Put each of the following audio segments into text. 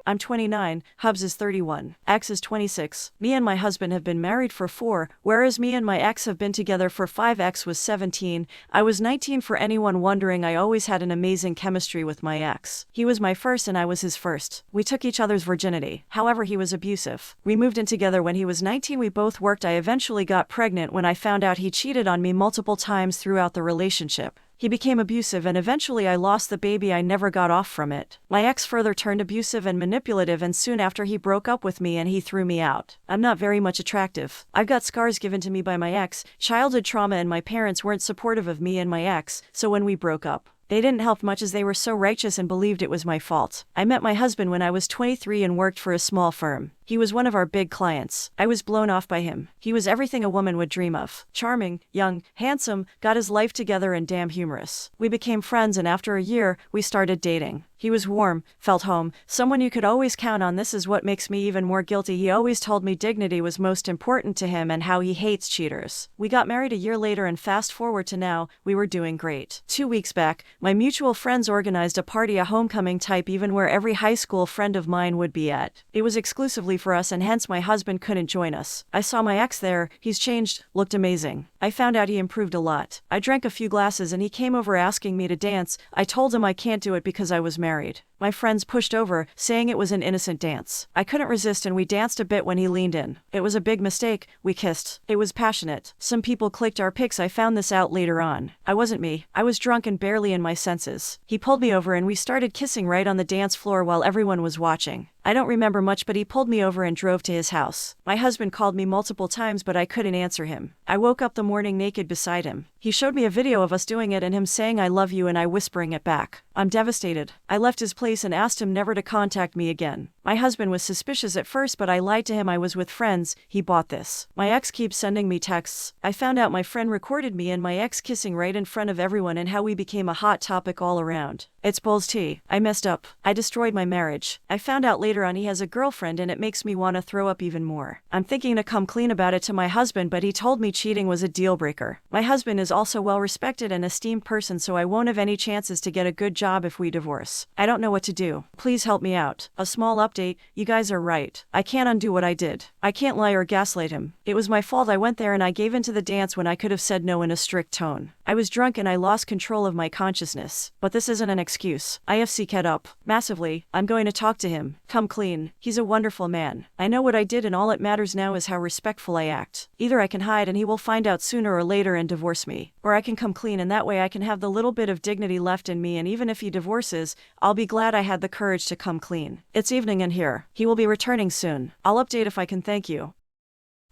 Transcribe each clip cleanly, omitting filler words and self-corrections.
I'm 29, Hubs is 31, X is 26. Me and my husband have been married for 4, whereas me and my ex have been together for 5. X was 17, I was 19. For anyone wondering, I always had an amazing chemistry with my ex. He was my first and I was his first. We took each other's virginity. However, he was abusive. We moved in together when he was 19. We both worked. I eventually got pregnant when I found out he cheated on me multiple times throughout the relationship. He became abusive and eventually I lost the baby. I never got off from it. My ex further turned abusive and manipulative, and soon after he broke up with me and he threw me out. I'm not very much attractive. I've got scars given to me by my ex, childhood trauma, and my parents weren't supportive of me and my ex, so when we broke up, they didn't help much as they were so righteous and believed it was my fault. I met my husband when I was 23 and worked for a small firm. He was one of our big clients. I was blown off by him. He was everything a woman would dream of. Charming, young, handsome, got his life together, and damn humorous. We became friends, and after a year, we started dating. He was warm, felt home, someone you could always count on. This is what makes me even more guilty. He always told me dignity was most important to him and how he hates cheaters. We got married a year later, and fast forward to now, we were doing great. 2 weeks back, my mutual friends organized a party, a homecoming type event where every high school friend of mine would be at. It was exclusively for us, and hence my husband couldn't join us. I saw my ex there. He's changed, looked amazing. I found out he improved a lot. I drank a few glasses and he came over asking me to dance. I told him I can't do it because I was married. My friends pushed over, saying it was an innocent dance. I couldn't resist and we danced a bit when he leaned in. It was a big mistake. We kissed. It was passionate. Some people clicked our pics. I found this out later on. I wasn't me. I was drunk and barely in my senses. He pulled me over and we started kissing right on the dance floor while everyone was watching. I don't remember much, but he pulled me over and drove to his house. My husband called me multiple times, but I couldn't answer him. I woke up the morning naked beside him. He showed me a video of us doing it and him saying I love you and I whispering it back. I'm devastated. I left his place and asked him never to contact me again. My husband was suspicious at first, but I lied to him I was with friends. He bought this. My ex keeps sending me texts. I found out my friend recorded me and my ex kissing right in front of everyone and how we became a hot topic all around. It's Bull's tea. I messed up. I destroyed my marriage. I found out later on he has a girlfriend and it makes me want to throw up even more. I'm thinking to come clean about it to my husband, but he told me cheating was a deal breaker. My husband is also well respected and esteemed person, so I won't have any chances to get a good job if we divorce. I don't know what to do. Please help me out. A small update, you guys are right. I can't undo what I did. I can't lie or gaslight him. It was my fault. I went there and I gave in to the dance when I could have said no in a strict tone. I was drunk and I lost control of my consciousness. But this isn't an excuse. IFC ket up. Massively. I'm going to talk to him. Come clean. He's a wonderful man. I know what I did and all that matters now is how respectful I act. Either I can hide and he will find out sooner or later and divorce me, or I can come clean and that way I can have the little bit of dignity left in me, and even if he divorces, I'll be glad I had the courage to come clean. It's evening in here. He will be returning soon. I'll update if I can. Thank you.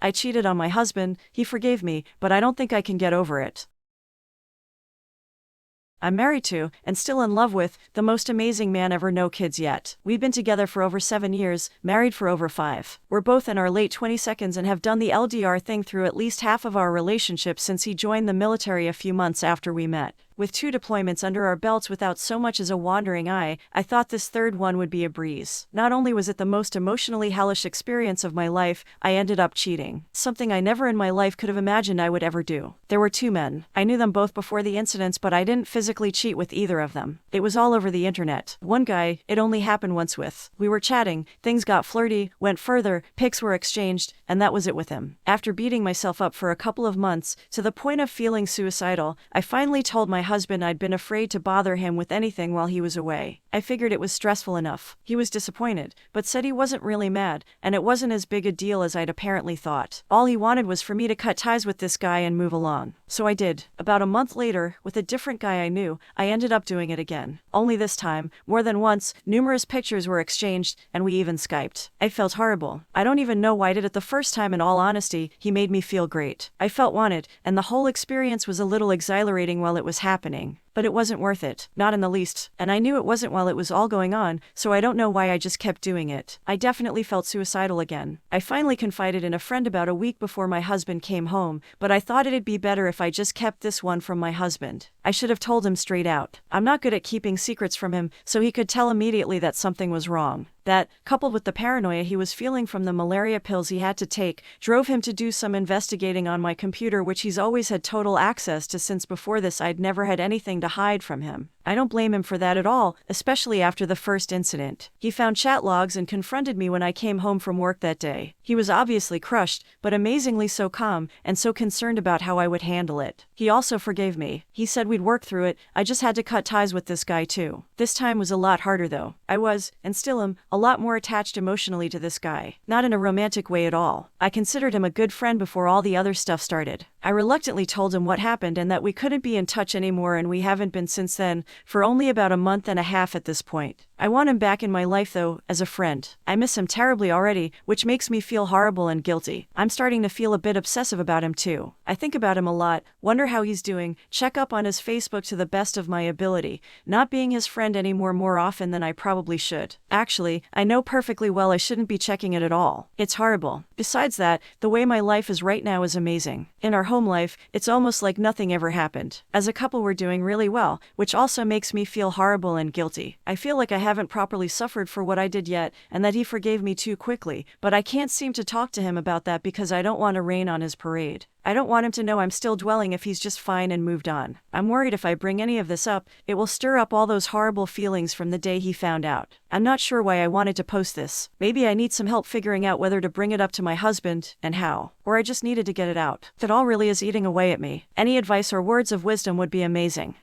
I cheated on my husband. He forgave me, but I don't think I can get over it. I'm married to, and still in love with, the most amazing man ever. No kids yet. We've been together for over 7 years, married for over 5. We're both in our late 22nd and have done the LDR thing through at least half of our relationship since he joined the military a few months after we met. With 2 deployments under our belts without so much as a wandering eye, I thought this third one would be a breeze. Not only was it the most emotionally hellish experience of my life, I ended up cheating. Something I never in my life could have imagined I would ever do. There were 2 men. I knew them both before the incidents, but I didn't physically cheat with either of them. It was all over the internet. One guy, it only happened once with. We were chatting, things got flirty, went further, pics were exchanged, and that was it with him. After beating myself up for a couple of months, to the point of feeling suicidal, I finally told my husband I'd been afraid to bother him with anything while he was away. I figured it was stressful enough. He was disappointed, but said he wasn't really mad, and it wasn't as big a deal as I'd apparently thought. All he wanted was for me to cut ties with this guy and move along. So I did. About a month later, with a different guy I knew, I ended up doing it again. Only this time, more than once, numerous pictures were exchanged, and we even Skyped. I felt horrible. I don't even know why I did it the first time. In all honesty, he made me feel great. I felt wanted, and the whole experience was a little exhilarating while it was happening. But it wasn't worth it, not in the least, and I knew it wasn't while it was all going on, so I don't know why I just kept doing it. I definitely felt suicidal again. I finally confided in a friend about a week before my husband came home, but I thought it'd be better if I just kept this one from my husband. I should have told him straight out. I'm not good at keeping secrets from him, so he could tell immediately that something was wrong. That, coupled with the paranoia he was feeling from the malaria pills he had to take, drove him to do some investigating on my computer, which he's always had total access to since before this I'd never had anything to hide from him. I don't blame him for that at all, especially after the first incident. He found chat logs and confronted me when I came home from work that day. He was obviously crushed, but amazingly so calm, and so concerned about how I would handle it. He also forgave me. He said we'd work through it. I just had to cut ties with this guy too. This time was a lot harder though. I was, and still am, a lot more attached emotionally to this guy. Not in a romantic way at all. I considered him a good friend before all the other stuff started. I reluctantly told him what happened and that we couldn't be in touch anymore, and we haven't been since then, for only about a month and a half at this point. I want him back in my life though, as a friend. I miss him terribly already, which makes me feel horrible and guilty. I'm starting to feel a bit obsessive about him too. I think about him a lot, wonder how he's doing, check up on his Facebook to the best of my ability, not being his friend anymore more often than I probably should. Actually, I know perfectly well I shouldn't be checking it at all. It's horrible. Besides that, the way my life is right now is amazing. In our home life, it's almost like nothing ever happened. As a couple, we're doing really well, which also makes me feel horrible and guilty. I feel like I haven't properly suffered for what I did yet, and that he forgave me too quickly, but I can't seem to talk to him about that because I don't want to rain on his parade. I don't want him to know I'm still dwelling if he's just fine and moved on. I'm worried if I bring any of this up, it will stir up all those horrible feelings from the day he found out. I'm not sure why I wanted to post this. Maybe I need some help figuring out whether to bring it up to my husband, and how. Or I just needed to get it out. That all really is eating away at me. Any advice or words of wisdom would be amazing.